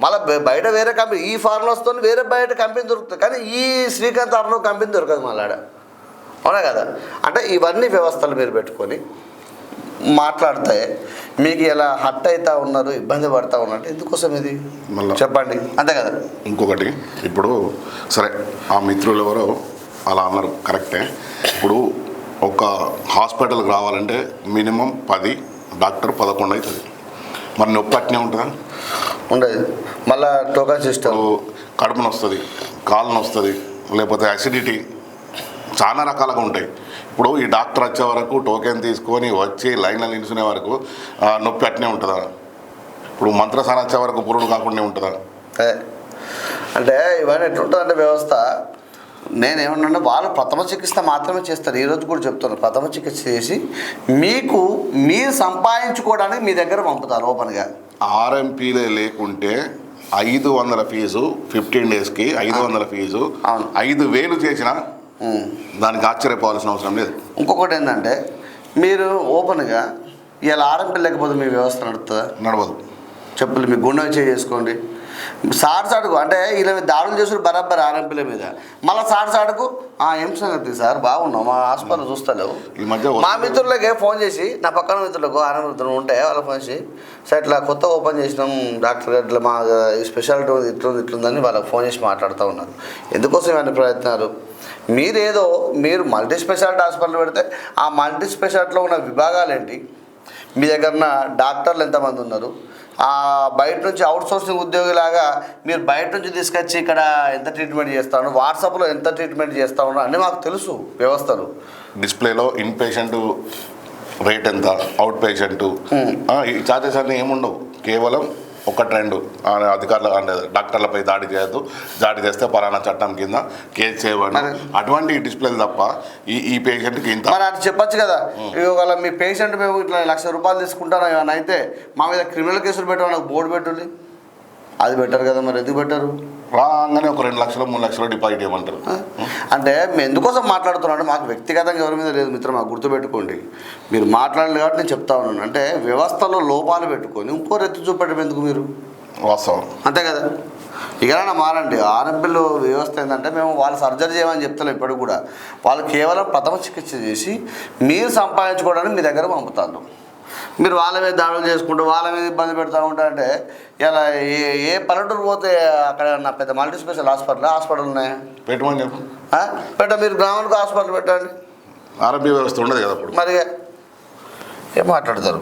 మళ్ళీ బయట వేరే కంపెనీ ఈ ఫార్ములాస్తో వేరే బయట కంపెనీ దొరుకుతుంది, కానీ ఈ శ్రీకాంత్ ఆర్నో కంపెనీ దొరకదు మళ్ళీ ఆడ. అవునా కదా? అంటే ఇవన్నీ వ్యవస్థలు మీరు పెట్టుకొని మాట్లాడితే మీకు ఎలా హట్ అవుతా ఉన్నారు, ఇబ్బంది పడతా ఉన్నట్టు ఎందుకోసం ఇది మళ్ళీ చెప్పండి, అంతే కదా? ఇంకొకటి, ఇప్పుడు సరే ఆ మిత్రులు ఎవరో అలా అన్నారు కరెక్టే. ఇప్పుడు ఒక హాస్పిటల్కి రావాలంటే మినిమం 10, డాక్టర్ 11 అవుతుంది. మరి నొప్పి అట్నే ఉంటుందా? ఉండదు. మళ్ళీ టోకన్ సిస్టమ్, కడుపున వస్తుంది, కాళ్ళను వస్తుంది, లేకపోతే అసిడిటీ, చాలా రకాలుగా ఉంటాయి. ఇప్పుడు ఈ డాక్టర్ వచ్చే వరకు టోకెన్ తీసుకొని వచ్చి లైన్లో నిలుచునే వరకు నొప్పి అట్నే ఉంటుందా? ఇప్పుడు మంత్రసాన వచ్చే వరకు పురుడు కాకుండా ఉంటుందా? అంటే ఇవన్నీ ఎట్లుంటుందంటే వ్యవస్థ, నేనేమన్నా వాళ్ళు ప్రథమ చికిత్స మాత్రమే చేస్తారు. ఈరోజు కూడా చెప్తాను, ప్రథమ చికిత్స చేసి మీకు మీరు సంపాదించుకోవడానికి మీ దగ్గర పంపుతారు ఓపెన్గా. ఆర్ఎంపీలే లేకుంటే 500 ఫీజు 15 డేస్కి, 500 ఫీజు 5,000 చేసినా దానికి ఆశ్చర్యపోవాల్సిన అవసరం లేదు. ఇంకొకటి ఏంటంటే మీరు ఓపెన్గా ఇలా ఆర్ఎంపీ లేకపోతే మీ వ్యవస్థ నడుస్తుందా? నడవదు. చెప్పులు మీ గుండె చేసుకోండి. సాడుకు అంటే ఇలా దాడులు చేసుడు బరాబర్ ఆర్ఎంపీల మీద, మళ్ళీ సాడుకు ఏం సంగతి సార్ బాగున్నాం, మా హాస్పిటల్ చూస్తలేవు. ఈ మధ్య మా మిత్రులకే ఫోన్ చేసి, నా పక్కన మిత్రులకు ఆర్ఎంపీ మిత్రులు ఉంటే వాళ్ళకి ఫోన్ చేసి, సార్ ఇట్లా కొత్త ఓపెన్ చేసినాం డాక్టర్ గారు, ఇట్లా మా ఈ స్పెషాలిటీ ఇట్లుందని వాళ్ళకి ఫోన్ చేసి మాట్లాడుతూ ఉన్నారు. ఎందుకోసం ఇవన్నీ ప్రయత్నాలు? మీరు మల్టీ స్పెషాలిటీ హాస్పిటల్ పెడితే ఆ మల్టీ స్పెషాలిటీలో ఉన్న విభాగాలు ఏంటి, మీ దగ్గర డాక్టర్లు ఎంతమంది ఉన్నారు, బయట నుంచి అవుట్ సోర్సింగ్ ఉద్యోగిలాగా మీరు బయట నుంచి తీసుకొచ్చి ఇక్కడ ఎంత ట్రీట్మెంట్ చేస్తా ఉన్నారు, వాట్సాప్లో ఎంత ట్రీట్మెంట్ చేస్తూ ఉన్నారు అన్నీ మాకు తెలుసు వ్యవస్థలు. డిస్ప్లేలో ఇన్ పేషెంట్ రేట్ ఎంత, అవుట్ పేషెంట్ ఈ ఛార్జెస్ అన్నీ ఏముండవు. కేవలం ఒక ట్రెండ్, అధికారుల అంటే డాక్టర్లపై దాడి చేయొద్దు, దాడి చేస్తే పలానా చట్టం కింద కేసు చేయబడి అటువంటి డిస్ప్లేలు తప్ప ఈ పేషెంట్కి ఇంత మరి అటు చెప్పచ్చు కదా. ఇవాళ మీ పేషెంట్ మేము ఇట్లా ₹1,00,000 తీసుకుంటాను ఏమైనా అయితే మా మీద క్రిమినల్ కేసులు పెట్టాలి, నాకు బోర్డు పెట్టుంది, అది బెటర్ కదా. మరి ఎందుకు పెట్టారు? రాగానే ఒక 2 లక్షలు 3 లక్షలు డిపాజిట్ చేయమంటారు. అంటే మేము ఎందుకోసం మాట్లాడుతున్నాం, మాకు వ్యక్తిగతంగా ఎవరి మీద లేదు మిత్రం, మాకు గుర్తుపెట్టుకోండి. మీరు మాట్లాడలేదు కాబట్టి నేను చెప్తా ఉన్నాను. అంటే వ్యవస్థలో లోపాలు పెట్టుకొని ఇంకో రెత్తి చూపెట్టడం ఎందుకు మీరు? వాస్తవం, అంతే కదా. ఇకనైనా మారండి. ఆర్ఎంపీలో వ్యవస్థ ఏంటంటే మేము వాళ్ళు సర్జరీ చేయమని చెప్తాం ఇప్పుడు కూడా, వాళ్ళు కేవలం ప్రథమ చికిత్స చేసి మీరు సంపాదించుకోవడానికి మీ దగ్గర పంపుతారు. మీరు వాళ్ళ మీద దాడులు చేసుకుంటూ వాళ్ళ మీద ఇబ్బంది పెడతా ఉంటారంటే ఇలా ఏ పల్లెటూరు పోతే అక్కడ నా పెద్ద మల్టీ స్పెషల్ హాస్పిటల్ ఉన్నాయా? పెట్టమని చెప్పు. మీరు గ్రామానికి హాస్పిటల్ పెట్టండి, ఆరోగ్య వ్యవస్థ ఉండదు కదా అప్పుడు. మరి ఏం మాట్లాడతారు?